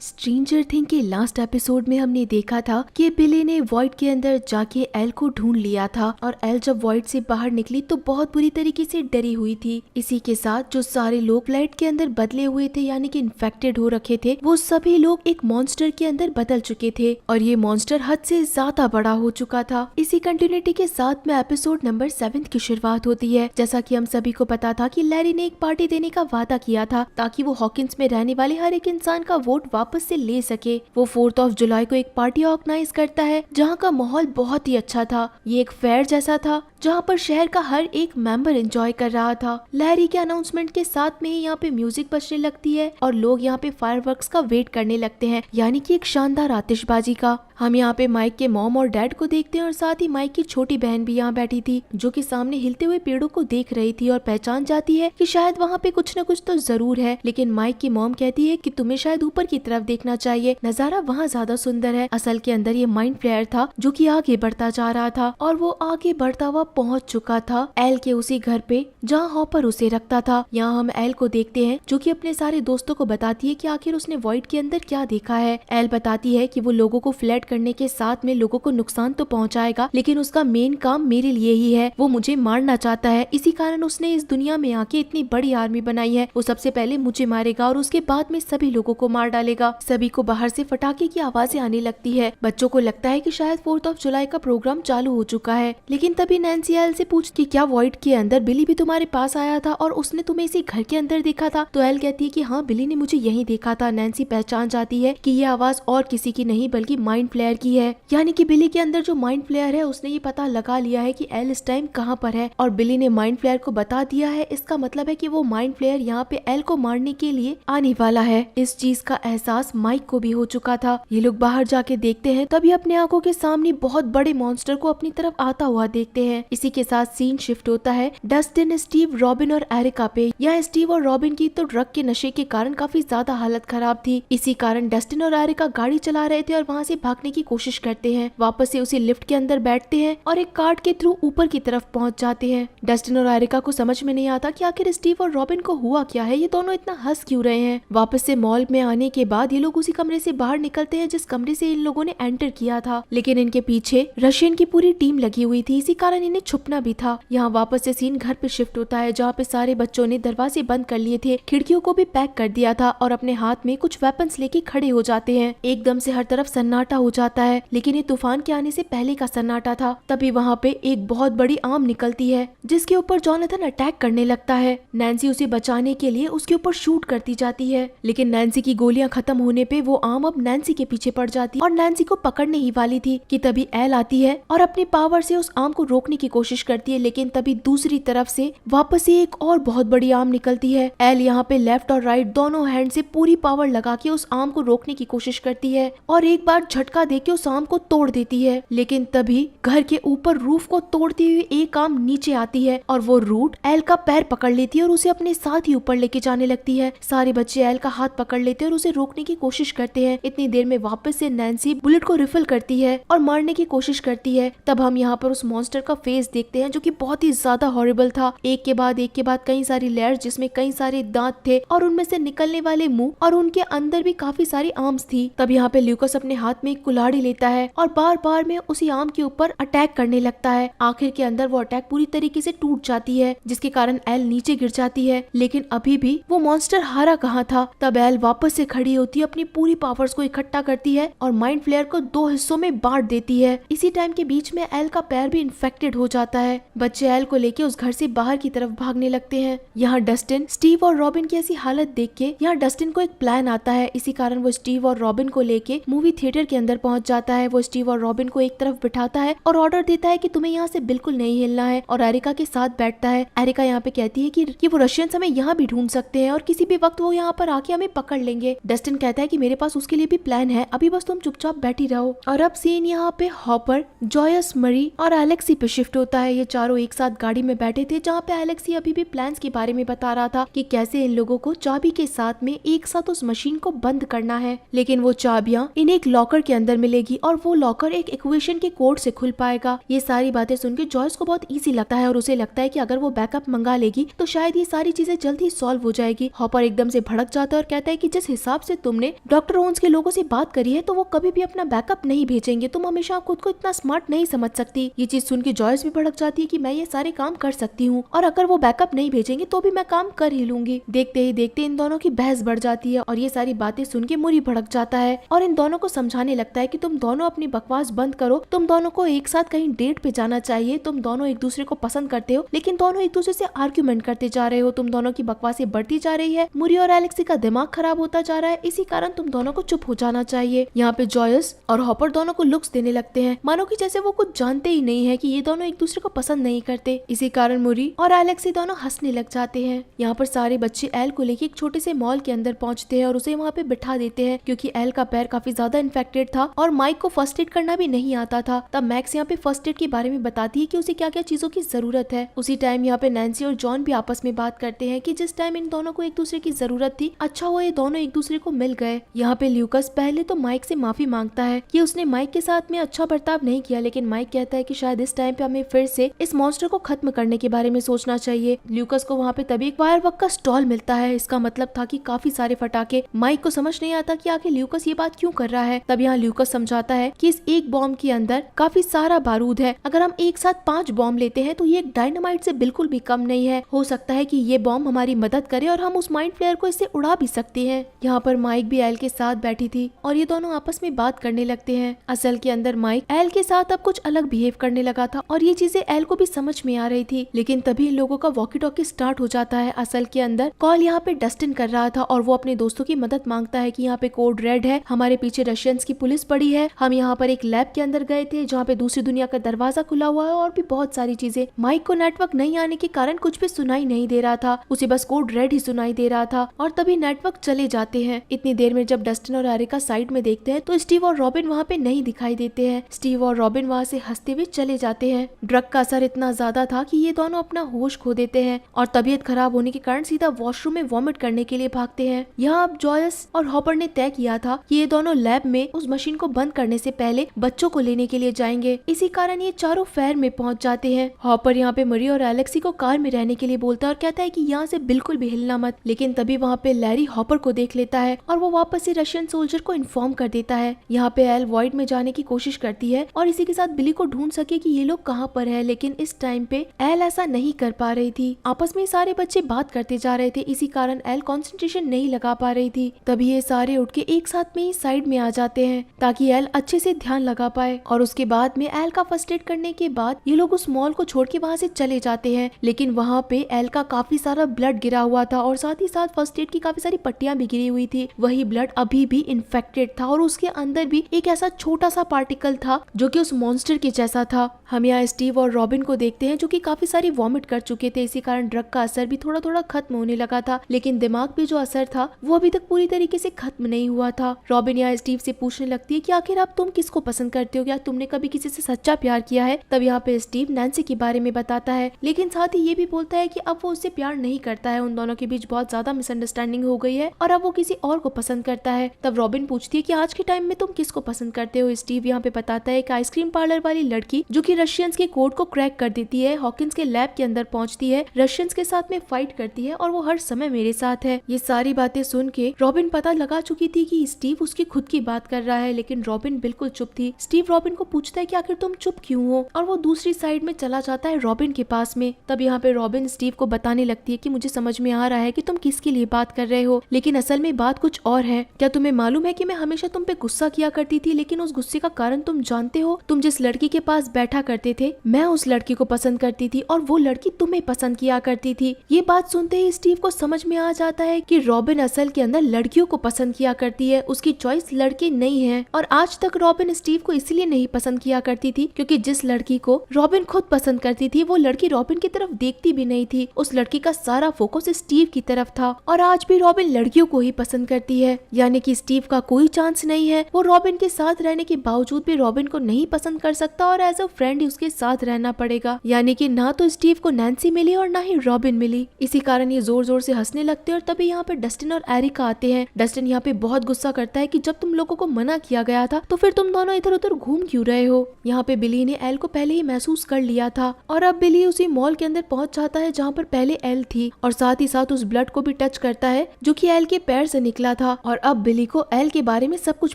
Stranger thing के last episode में हमने देखा था कि बिली ने वॉइड के अंदर जाके एल को ढूंढ लिया था और एल जब वॉइड से बाहर निकली तो बहुत बुरी तरीके से डरी हुई थी। इसी के साथ जो सारे लोग फ्लैट के अंदर बदले हुए थे यानी कि इन्फेक्टेड हो रखे थे वो सभी लोग एक मॉन्स्टर के अंदर बदल चुके थे और ये मॉन्स्टर हद से ज्यादा बड़ा हो चुका था। इसी कंटिन्यूटी के साथ में एपिसोड नंबर 7 की शुरुआत होती है। जैसा कि हम सभी को पता था कि लैरी ने एक पार्टी देने का वादा किया था ताकि वो हॉकिंस में रहने वाले हर एक इंसान का वोट वापस से ले सके। वो 4 जुलाई को एक पार्टी ऑर्गेनाइज करता है जहाँ का माहौल बहुत ही अच्छा था। ये एक फेयर जैसा था जहाँ पर शहर का हर एक मेंबर एंजॉय कर रहा था। लैरी के अनाउंसमेंट के साथ में ही यहाँ पे म्यूजिक बजने लगती है और लोग यहाँ पे फायरवर्क्स का वेट करने लगते हैं यानी कि एक शानदार आतिशबाजी का। हम यहाँ पे माइक के मॉम और डैड को देखते हैं और साथ ही माइक की छोटी बहन भी यहाँ बैठी थी जो कि सामने हिलते हुए पेड़ों को देख रही थी और पहचान जाती है कि शायद वहाँ पे कुछ न कुछ तो जरूर है। लेकिन माइक की मॉम कहती है कि तुम्हें शायद ऊपर की तरफ देखना चाहिए, नजारा वहाँ ज्यादा सुंदर है। असल के अंदर ये माइंड फ्लेयर था जो कि आगे बढ़ता जा रहा था और वो आगे बढ़ता हुआ पहुँच चुका था एल के उसी घर पे जहाँ हॉपर उसे रखता था। यहाँ हम एल को देखते हैं जो कि अपने सारे दोस्तों को बताती है कि आखिर उसने वॉइड के अंदर क्या देखा है। एल बताती है कि वो लोगों को फ्लैट करने के साथ में लोगों को नुकसान तो पहुंचाएगा लेकिन उसका मेन काम मेरे लिए ही है। वो मुझे मारना चाहता है, इसी कारण उसने इस दुनिया में आके इतनी बड़ी आर्मी बनाई है। वो सबसे पहले मुझे मारेगा और उसके बाद में सभी लोगों को मार डालेगा। सभी को बाहर से फटाके की आवाजें आने लगती है। बच्चों को लगता है कि शायद 4 जुलाई का प्रोग्राम चालू हो चुका है। लेकिन तभी नैन्सी एल से पूछती क्या वॉइड के अंदर बिली भी तुम्हारे पास आया था और उसने तुम्हें इसी घर के अंदर देखा था? तो एल कहती है कि हाँ, बिली ने मुझे यही देखा था। नैन्सी पहचान जाती है कि ये आवाज और किसी की नहीं बल्कि माइंड फ्लेयर की है, यानी कि बिली के अंदर जो माइंड फ्लेयर है उसने ये पता लगा लिया है कि एल इस टाइम कहाँ पर है और बिली ने माइंड फ्लेयर को बता दिया है। इसका मतलब है कि वो माइंड फ्लेयर यहाँ पे एल को मारने के लिए आने वाला है। इस चीज का एहसास माइक को भी हो चुका था। ये लोग बाहर जाके देखते हैं तभी अपने आंखों के सामने बहुत बड़े मॉन्स्टर को अपनी तरफ आता हुआ देखते हैं। इसी के साथ सीन शिफ्ट होता है डस्टिन, स्टीव, रॉबिन और एरिका पे। यहाँ स्टीव और रॉबिन की तो ड्रग के नशे के कारण काफी ज्यादा हालत खराब थी। इसी कारण डस्टिन और एरिका गाड़ी चला रहे थे और वहाँ से भागने की कोशिश करते हैं। वापस से उसी लिफ्ट के अंदर बैठते हैं और एक कार्ड के थ्रू ऊपर की तरफ पहुंच जाते हैं। डस्टिन और एरिका को समझ में नहीं आता कि आखिर स्टीव और रॉबिन को हुआ क्या है, ये दोनों इतना हंस क्यों रहे हैं। वापस से मॉल में आने के बाद ये लोग उसी कमरे से बाहर निकलते हैं जिस कमरे से इन लोगों ने एंटर किया था, लेकिन इनके पीछे रशियन की पूरी टीम लगी हुई थी, इसी कारण इन्हें छुपना भी था। यहाँ वापस से सीन घर पे शिफ्ट होता है जहाँ पे सारे बच्चों ने दरवाजे बंद कर लिए थे, खिड़कियों को भी पैक कर दिया था और अपने हाथ में कुछ वेपन्स लेके खड़े हो जाते हैं। एकदम से हर तरफ सन्नाटा हो जाता है, लेकिन ये तूफान के आने से पहले का सन्नाटा था। तभी वहाँ पे एक बहुत बड़ी आम निकलती है जिसके ऊपर जॉनथन अटैक करने लगता है। नैन्सी उसे बचाने के लिए उसके ऊपर शूट करती जाती है, लेकिन नैन्सी की गोलियां खत्म होने पे वो आम अब नैन्सी के पीछे पड़ जाती और नैन्सी को पकड़ने ही वाली थी कि तभी एल आती है और अपनी पावर से उस आम को रोकने की कोशिश करती है। लेकिन तभी दूसरी तरफ से वापस से एक और बहुत बड़ी आम निकलती है। एल यहाँ पे लेफ्ट और राइट दोनों हैंड से पूरी पावर लगा के उस आम को रोकने की कोशिश करती है और एक बार झटका देके उस आम को तोड़ देती है। लेकिन तभी घर के ऊपर रूफ को तोड़ती हुई एक आम नीचे आती है और वो रूट एल का पैर पकड़ लेती है और उसे अपने साथ ही ऊपर लेके जाने लगती है। सारे बच्चे एल का हाथ पकड़ लेते हैं और उसे रोकने की कोशिश करते हैं। इतनी देर में वापस से नैन्सी बुलेट को रिफिल करती है और मारने की कोशिश करती है। तब हम यहाँ पर उस मॉन्स्टर का फेस देखते हैं जो कि बहुत ही ज्यादा हॉरिबल था। एक के बाद कई सारी लेयर्स जिसमें कई सारे दांत थे और उनमें से निकलने वाले मुंह और उनके अंदर भी काफी सारी आर्म्स थी। तब यहाँ पे ल्यूकस अपने हाथ में एक कुल्हाड़ी लेता है और बार बार में उसी आर्म के ऊपर अटैक करने लगता है। आखिर के अंदर वो अटैक पूरी तरीके से टूट जाती है जिसके कारण एल नीचे गिर जाती है, लेकिन अभी भी वो मॉन्स्टर हारा कहाँ था। तब एल वापस से खड़ी होती है, अपनी पूरी पावर्स को इकट्ठा करती है और माइंड फ्लेयर को 2 हिस्सों में बांट देती है। इसी टाइम के बीच में एल का पैर भी इन्फेक्टेड हो जाता है। बच्चे एल को लेके उस घर से बाहर की तरफ भागने लगते हैं। यहाँ डस्टिन, स्टीव और रॉबिन की ऐसी हालत देख के यहाँ डस्टिन को एक प्लान आता है। इसी कारण वो स्टीव और रॉबिन को लेके मूवी थिएटर के अंदर पहुंच जाता है। वो स्टीव और रॉबिन को एक तरफ बिठाता है और ऑर्डर देता है कि तुम्हें यहाँ से बिल्कुल नहीं हिलना है और एरिका के साथ बैठता है। एरिका यहाँ पे कहती है कि वो रशियन हमें यहाँ भी ढूंढ सकते हैं और किसी भी वक्त वो यहाँ पर आके हमें पकड़ लेंगे। डस्टिन कहता है कि मेरे पास उसके लिए भी प्लान है, अभी बस तुम चुपचाप बैठी रहो। और अब सीन यहाँ पे हॉपर, जॉयस, मरी और एलेक्सी पे शिफ्ट शिफ्ट होता है। ये चारों एक साथ गाड़ी में बैठे थे जहाँ पे एलेक्सी अभी भी प्लान्स के बारे में बता रहा था कि कैसे इन लोगों को चाबी के साथ में एक साथ उस मशीन को बंद करना है, लेकिन वो चाबियां इन्हें एक लॉकर के अंदर मिलेगी और वो लॉकर एक इक्वेशन के कोड से खुल पाएगा। ये सारी बातें सुन के जॉयस को बहुत इजी लगता है और उसे लगता है कि अगर वो बैकअप मंगा लेगी तो शायद ये सारी चीजें जल्दी सॉल्व हो जाएगी। हॉपर एकदम से भड़क जाता है और कहता है कि जिस हिसाब से तुमने डॉक्टर ओन्स के लोगों से बात करी है तो वो कभी भी अपना बैकअप नहीं भेजेंगे, तुम हमेशा खुद को इतना स्मार्ट नहीं समझ सकती। ये चीज सुन के जॉयस भी भड़क जाती है कि मैं ये सारे काम कर सकती हूँ और अगर वो बैकअप नहीं भेजेंगे तो भी मैं काम कर ही लूंगी। देखते ही देखते इन दोनों की बहस बढ़ जाती है और ये सारी बातें सुन के मुरी भड़क जाता है और इन दोनों को समझाने लगता है कि तुम दोनों अपनी बकवास बंद करो, तुम दोनों को एक साथ कहीं डेट पे जाना चाहिए, तुम दोनों एक दूसरे को पसंद करते हो लेकिन दोनों एक दूसरे से आर्ग्यूमेंट करते जा रहे हो, तुम दोनों की बकवासें बढ़ती जा रही है, मुरी और एलेक्सी का दिमाग खराब होता जा रहा है, इसी कारण तुम दोनों को चुप हो जाना चाहिए। यहाँ पे जॉयस और हॉपर दोनों को लुक्स देने लगते हैं मानो कि जैसे वो कुछ जानते ही नहीं है कि ये दोनों एक दूसरे को पसंद नहीं करते। इसी कारण मुरी और एलेक्सी दोनों हंसने लग जाते हैं। यहाँ पर सारे बच्चे एल को लेके एक छोटे से मॉल के अंदर पहुंचते हैं और उसे वहाँ पे बिठा देते हैं क्योंकि एल का पैर काफी ज्यादा इन्फेक्टेड था और माइक को फर्स्ट एड करना भी नहीं आता था। तब मैक्स यहाँ पे फर्स्ट एड के बारे में बताती है कि उसे क्या क्या चीजों की जरूरत है। उसी टाइम यहाँ पे नैन्सी और जॉन भी आपस में बात करते हैं कि जिस टाइम इन दोनों को एक दूसरे की जरूरत थी अच्छा हुआ ये दोनों एक दूसरे को मिल गए। यहाँ पे ल्यूकस पहले तो माइक से माफी मांगता है कि उसने माइक के साथ में अच्छा बर्ताव नहीं किया, लेकिन माइक कहता है कि शायद इस टाइम पे हमें फिर से इस मॉन्स्टर को खत्म करने के बारे में सोचना चाहिए। ल्यूकस को वहाँ पे तभी एक फायरवर्क का स्टॉल मिलता है, इसका मतलब था कि काफी सारे फटाके। माइक को समझ नहीं आता कि आखिर ल्यूकस ये बात क्यों कर रहा है। तब यहाँ ल्यूकस समझाता है कि इस एक बॉम्ब के अंदर काफी सारा बारूद है, अगर हम एक साथ 5 बॉम्ब लेते हैं तो ये डायनामाइट से बिल्कुल भी कम नहीं है, हो सकता है कि ये बॉम्ब हमारी मदद करे और हम उस माइंड फ्लेयर को इससे उड़ा भी सकते हैं। यहाँ पर माइक भी एल के साथ बैठी थी और ये दोनों आपस में बात करने लगते हैं। असल के अंदर माइक एल के साथ अब कुछ अलग बिहेव करने लगा था और ये चीजें एल को भी समझ में आ रही थी, लेकिन तभी इन लोगों का वॉकी टॉकी स्टार्ट हो जाता है। असल के अंदर कॉल यहाँ पे डस्टिन कर रहा था और वो अपने दोस्तों की मदद मांगता है कि यहाँ पे कोड रेड है, हमारे पीछे रशियंस की पुलिस पड़ी है, हम यहाँ पर एक लैब के अंदर गए थे जहाँ पे दूसरी दुनिया का दरवाजा खुला हुआ है और भी बहुत सारी चीजें। माइक को नेटवर्क नहीं आने के कारण कुछ भी सुनाई नहीं दे रहा था, उसे बस कोड रेड ही सुनाई दे रहा था और तभी नेटवर्क चले जाते हैं। इतनी देर में जब डस्टिन और एरिका साइड में देखते हैं तो स्टीव और रॉबिन वहाँ पे नहीं दिखाई देते हैं। स्टीव और रॉबिन वहाँ से हंसते हुए चले जाते हैं। ड्रग का असर इतना ज्यादा था कि ये दोनों अपना होश खो देते हैं और तबीयत खराब होने के कारण सीधा वॉशरूम में वॉमिट करने के लिए भागते हैं। यहाँ अब जॉयस और हॉपर ने तय किया था कि ये दोनों लैब में उस मशीन को बंद करने से पहले बच्चों को लेने के लिए जाएंगे, इसी कारण ये चारों फेयर में पहुंच जाते हैं। हॉपर यहाँ पे मरी और एलेक्सी को कार में रहने के लिए बोलता है और कहता है कि यहाँ से बिल्कुल भी हिलना मत, लेकिन तभी वहाँ पे लैरी हॉपर को देख लेता है और वो वापस से रशियन सोल्जर को इन्फॉर्म कर देता है। यहाँ पे एल वॉइड में जाने की कोशिश करती है और इसी के साथ बिली को ढूंढ सके कि ये लोग कहाँ पर है, लेकिन इस टाइम पे एल ऐसा नहीं कर पा रही थी। आपस में सारे बच्चे बात करते जा रहे थे, इसी कारण एल कंसंट्रेशन नहीं लगा पा रही थी। तभी ये सारे उठ के एक साथ में ही साइड में आ जाते हैं ताकि एल अच्छे से ध्यान लगा पाए और उसके बाद में एल का फर्स्ट एड करने के बाद ये लोग उस मॉल को छोड़ के वहाँ से चले जाते हैं, लेकिन वहाँ पे एल का काफी सारा ब्लड गिरा हुआ था और साथ ही साथ फर्स्ट एड की काफी सारी पट्टियां भी गिरी हुई थी। वही ब्लड अभी भी इन्फेक्टेड था और उसके अंदर भी एक ऐसा छोटा सा पार्टिकल था जो कि उस मॉन्स्टर के जैसा था। हम यहाँ स्टीव और रॉबिन को देखते हैं जो कि काफी सारी वॉमिट कर चुके थे, इसी कारण ड्रग का असर भी थोड़ा थोड़ा खत्म होने लगा था, लेकिन दिमाग पे जो असर था वो अभी तक पूरी तरीके से खत्म नहीं हुआ था। रॉबिन यहाँ स्टीव से पूछने लगती है कि आखिर आप तुम किसको पसंद करते हो, क्या तुमने कभी किसी से सच्चा प्यार किया है। तब यहाँ पे स्टीव नैन्सी के बारे में बताता है, लेकिन साथ ही ये भी बोलता है कि अब वो उससे प्यार नहीं करता है, उन दोनों के बीच बहुत ज्यादा मिसअंडरस्टैंडिंग हो गई है और अब वो किसी और को पसंद करता है। तब रॉबिन पूछती है कि आज के टाइम में तुम किसको पसंद करते हो। स्टीव यहाँ पे बताता है कि आइसक्रीम पार्लर वाली लड़की जो कि रशियंस के कोड को क्रैक कर देती है, हॉकिंस के लैब के अंदर पहुंचती है, रशियंस के साथ में फाइट करती है और वो हर समय मेरे साथ है। ये सारी बातें सुन के रॉबिन पता लगा चुकी थी कि स्टीव उसकी खुद की बात कर रहा है, लेकिन रॉबिन बिल्कुल चुप थी। स्टीव रॉबिन को पूछता है कि आखिर तुम चुप क्यों हो और वो दूसरी साइड में चला जाता है रॉबिन के पास में। तब यहाँ पे रॉबिन स्टीव को बताने लगती है कि मुझे समझ में आ रहा है कि तुम किसके लिए बात कर रहे हो, लेकिन असल में बात कुछ और है। क्या तुम्हें मालूम है कि मैं हमेशा तुम पे गुस्सा किया करती थी, लेकिन उस गुस्से का कारण तुम जानते हो। तुम जिस लड़की के पास बैठा करते थे मैं उस लड़की को पसंद करती थी और वो लड़की तुम्हें पसंद किया करती थी। ये बात सुनते ही स्टीव को समझ में आ जाता है कि रॉबिन असल के अंदर लड़कियों को पसंद किया करती है, उसकी चॉइस लड़के नहीं है। और आज तक रॉबिन स्टीव को इसलिए नहीं पसंद किया करती थी क्योंकि जिस लड़की को रॉबिन खुद पसंद करती थी वो लड़की रॉबिन की तरफ देखती भी नहीं थी, उस लड़की का सारा फोकस स्टीव की तरफ था। और आज भी रॉबिन लड़कियों को ही पसंद करती है, यानी कि स्टीव का कोई चांस नहीं है। वो रॉबिन के साथ रहने के बावजूद भी रॉबिन को नहीं पसंद कर सकता और एज अ फ्रेंड ही उसके साथ साथ रहना पड़ेगा। यानी कि ना तो स्टीव को नैन्सी मिली और ना ही रॉबिन मिली। इसी कारण ये जोर जोर से हंसने लगते हैं और तभी यहाँ पे डस्टिन और एरिका आते हैं। डस्टिन यहाँ पे बहुत गुस्सा करता है कि जब तुम लोगों को मना किया गया था तो फिर तुम दोनों इधर उधर घूम क्यों रहे हो। यहाँ पे बिली ने एल को पहले ही महसूस कर लिया था और अब बिली उसी मॉल के अंदर पहुंच जाता है जहाँ पर पहले एल थी और साथ ही साथ उस ब्लड को भी टच करता है जो कि एल के पैर से निकला था। और अब बिली को एल के बारे में सब कुछ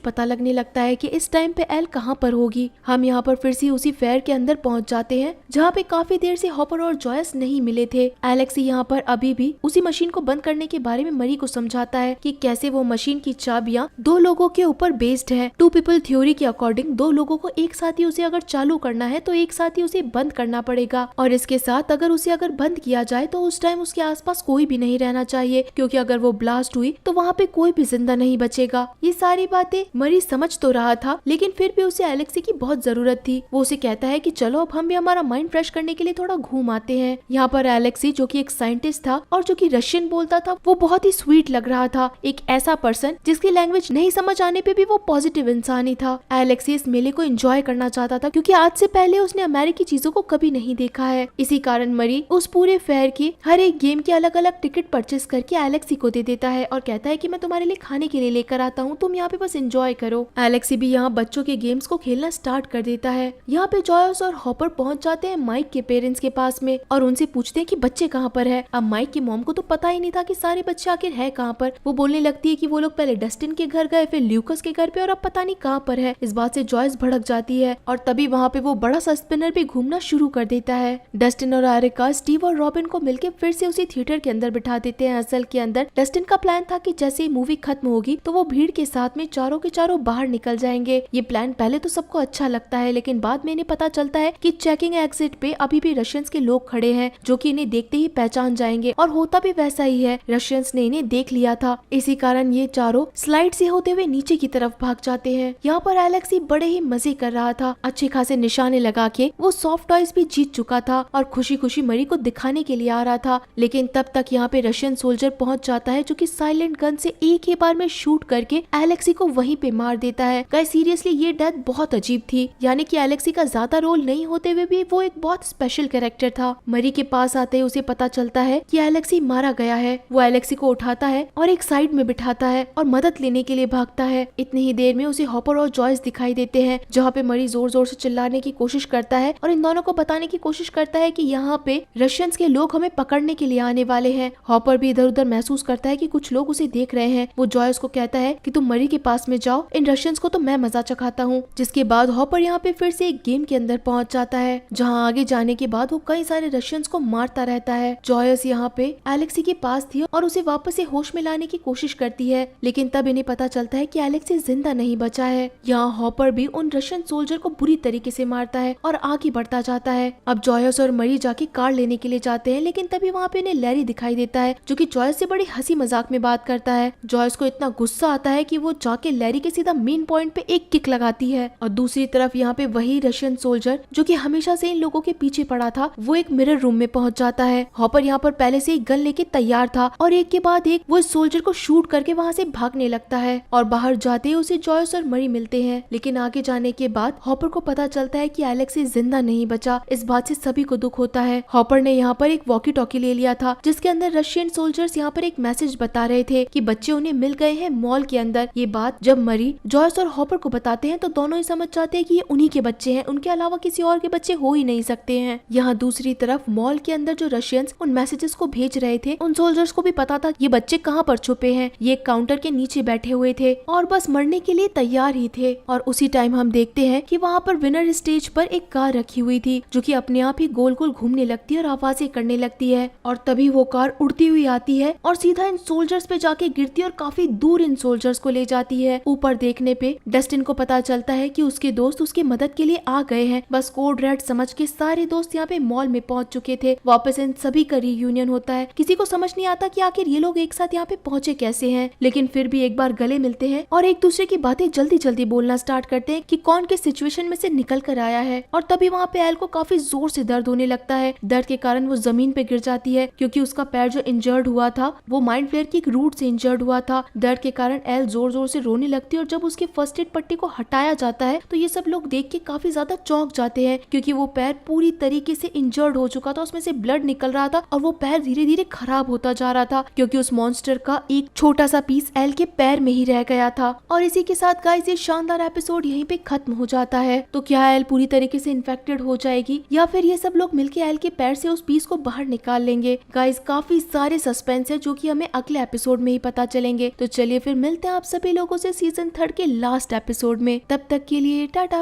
पता लगने लगता है कि इस टाइम पे एल कहाँ पर होगी। हम यहाँ पर फिर से उसी फेयर के अंदर पहुंच जाते हैं जहाँ पे काफी देर से हॉपर और जॉयस नहीं मिले थे। एलेक्सी यहाँ पर अभी भी उसी मशीन को बंद करने के बारे में मरी को समझाता है कि कैसे वो मशीन की चाबियां दो लोगों के ऊपर बेस्ड है। टू पीपल थ्योरी के अकॉर्डिंग दो लोगों को एक साथ ही उसे अगर चालू करना है तो एक साथ ही उसे बंद करना पड़ेगा और इसके साथ अगर उसे बंद किया जाए तो उस टाइम उसके आसपास कोई भी नहीं रहना चाहिए क्योंकि अगर वो ब्लास्ट हुई तो वहाँ पे कोई भी जिंदा नहीं बचेगा। ये सारी बातें मरी समझ तो रहा था लेकिन फिर भी उसे एलेक्सी की बहुत जरूरत थी। वो उसे कहता है कि चलो अब हम भी हमारा माइंड फ्रेश करने के लिए थोड़ा घूम आते हैं। यहाँ पर एलेक्सी जो कि एक साइंटिस्ट था और जो कि रशियन बोलता था वो बहुत ही स्वीट लग रहा था। एक ऐसा पर्सन जिसकी लैंग्वेज नहीं समझ आने पे भी वो पॉजिटिव इंसान ही था। एलेक्सी इस मेले को एंजॉय करना चाहता था क्योंकि आज से पहले उसने अमेरिकी चीजों को कभी नहीं देखा है। इसी कारण मरी उस पूरे फेयर की हर एक गेम के अलग अलग टिकट परचेस करके एलेक्सी को दे देता है और कहता है कि मैं तुम्हारे लिए खाने के लिए लेकर आता हूँ, तुम यहाँ पे बस एंजॉय करो। एलेक्सी भी यहाँ बच्चों के गेम्स को खेलना स्टार्ट कर देता है। यहाँ पे जॉयस और हॉपर पहुंच जाते हैं माइक के पेरेंट्स के पास में और उनसे पूछते हैं कि बच्चे कहाँ पर है। अब माइक की मॉम को तो पता ही नहीं था कि सारे बच्चे आखिर है कहाँ पर। वो बोलने लगती है कि वो लोग पहले डस्टिन के घर गए, फिर ल्यूकस के घर पे और अब पता नहीं कहाँ पर है। इस बात से जॉयस भड़क जाती है और तभी वहाँ पे वो बड़ा सा स्पिनर भी घूमना शुरू कर देता है। डस्टिन और एरिका स्टीव और रॉबिन को मिलकर फिर से उसी थिएटर के अंदर बिठा देते हैं। असल के अंदर डस्टिन का प्लान था कि जैसे ही मूवी खत्म होगी तो वो भीड़ के साथ में चारों के चारों बाहर निकल जाएंगे। ये प्लान पहले तो सबको अच्छा लगता है लेकिन बाद में इन्हें पता चलता है कि चेकिंग एग्जिट पे अभी भी रशियंस के लोग खड़े हैं जो कि इन्हें देखते ही पहचान जाएंगे और होता भी वैसा ही है। रशियंस ने इन्हें देख लिया था। इसी कारण ये चारों स्लाइड से होते हुए नीचे की तरफ भाग जाते हैं। यहाँ पर एलेक्सी बड़े ही मजे कर रहा था। अच्छे खासे निशाने लगा के वो सॉफ्ट टॉयज भी जीत चुका था और खुशी खुशी मरी को दिखाने के लिए आ रहा था। लेकिन तब तक यहाँ पे रशियन सोल्जर पहुंच जाता है जो कि साइलेंट गन से एक ही बार में शूट करके एलेक्सी को वहीं पे मार देता है। गाइस सीरियसली ये डेथ बहुत अजीब थी। यानी कि एलेक्सी का ज्यादा रोल नहीं होते हुए भी वो एक बहुत स्पेशल कैरेक्टर था। मरी के पास आते ही उसे पता चलता है कि एलेक्सी मारा गया है। वो एलेक्सी को उठाता है और एक साइड में बिठाता है और मदद लेने के लिए भागता है। इतनी ही देर में उसे हॉपर और जॉयस दिखाई देते हैं जहाँ पे मरी जोर जोर से चिल्लाने की कोशिश करता है और इन दोनों को बताने की कोशिश करता है कि यहाँ पे रशियंस के लोग हमें पकड़ने के लिए आने वाले हैं। हॉपर भी इधर उधर महसूस करता है कि कुछ लोग उसे देख रहे हैं। वो जॉयस को कहता है कि तुम मरी के पास में जाओ, इन रशियंस को तो मैं मजा चखाता हूँ। जिसके बाद हॉपर यहाँ पे फिर से एक गेम के अंदर पहुंच जाता है जहाँ आगे जाने के बाद वो कई सारे रशियंस को मारता रहता है। जॉयस यहाँ पे एलेक्सी के पास थी और उसे वापस से होश में लाने की कोशिश करती है लेकिन तब इन्हें पता चलता है कि एलेक्सी जिंदा नहीं बचा है। यहाँ हॉपर भी उन रशियन सोल्जर को बुरी तरीके से मारता है और आगे बढ़ता जाता है। अब जॉयस और मरी जाके कार लेने के लिए जाते हैं लेकिन तभी वहाँ पे इन्हें लैरी दिखाई देता है जो कि जॉयस से बड़ी हंसी मजाक में बात करता है। जॉयस को इतना गुस्सा आता है कि वो जाके लैरी के सीधा मेन पॉइंट पे एक किक लगाती है और दूसरी तरफ यहाँ पे वही रशियन सोल्जर जो कि हमेशा से इन लोगों के पीछे पड़ा था वो एक मिरर रूम में पहुंच जाता है। हॉपर यहाँ पर पहले से ही गन लेके तैयार था और एक के बाद एक वो सोल्जर को शूट करके वहाँ से भागने लगता है और बाहर जाते ही उसे जॉयस और मरी मिलते हैं। लेकिन आगे जाने के बाद हॉपर को पता चलता है कि एलेक्सी जिंदा नहीं बचा। इस बात से सभी को दुख होता है। हॉपर ने यहाँ पर एक वॉकी टॉकी ले लिया था जिसके अंदर रशियन सोल्जर्स यहाँ पर एक मैसेज बता रहे थे कि बच्चे उन्हें मिल गए हैं मॉल के अंदर। ये बात जब मरी जॉयस और हॉपर को बताते हैं तो दोनों ही समझ जाते हैं कि ये उन्हीं के बच्चे हैं, उनके अलावा किसी और के बच्चे हो ही नहीं सकते हैं। यहाँ दूसरी तरफ मॉल के अंदर जो रशियंस उन मैसेजेस को भेज रहे थे उन सोल्जर्स को भी पता था ये बच्चे कहाँ पर छुपे हैं। ये काउंटर के नीचे बैठे हुए थे और बस मरने के लिए तैयार ही थे। और उसी टाइम हम देखते हैं कि वहाँ पर विनर स्टेज पर एक कार रखी हुई थी जो कि अपने आप ही गोल गोल घूमने लगती है और आवाजें करने लगती है और तभी वो कार उड़ती हुई आती है और सीधा इन सोल्जर्स पे जाके गिरती है और काफी दूर इन सोल्जर्स को ले जाती है। ऊपर देखने पे डस्टिन को पता चलता है कि उसके दोस्त उसकी मदद के लिए आ गए हैं। बस कोड रेड समझ के सारे दोस्त यहाँ पे मॉल में पहुंच चुके थे। वापस इन सभी का रीयूनियन होता है। किसी को समझ नहीं आता कि आखिर ये लोग एक साथ यहाँ पे पहुंचे कैसे हैं, लेकिन फिर भी एक बार गले मिलते हैं और एक दूसरे की बातें जल्दी जल्दी बोलना स्टार्ट करते हैं कि कौन किस सिचुएशन में से निकल कर आया है। और तभी वहाँ पे एल को काफी जोर से दर्द होने लगता है। दर्द के कारण वो जमीन पे गिर जाती है क्योंकि उसका पैर जो इंजर्ड हुआ था वो माइंड फ्लेयर की एक रूट से इंजर्ड हुआ था। दर्द के कारण एल जोर जोर से रोने लगती है और जब उसके फर्स्ट एड पट्टी को हटाया जाता है तो ये सब लोग देख के काफी ज्यादा चौंक जाते हैं क्योंकि वो पैर पूरी तरीके से इंजर्ड हो चुका था, उसमें से ब्लड निकल रहा था और वो पैर धीरे धीरे खराब होता जा रहा था क्योंकि उस मॉन्स्टर का एक छोटा सा पीस एल के पैर में ही रह गया था। और इसी के साथ गाइस ये शानदार एपिसोड यहीं पे खत्म हो जाता है। तो क्या एल पूरी तरीके से इन्फेक्टेड हो जाएगी या फिर ये सब लोग मिलके एल के पैर से उस पीस को बाहर निकाल लेंगे? गाइस काफी सारे सस्पेंस है जो कि हमें अगले एपिसोड में ही पता चलेंगे। तो चलिए फिर मिलते हैं आप सभी लोगों से सीजन 3 के लास्ट एपिसोड में। तब तक के लिए टाटा।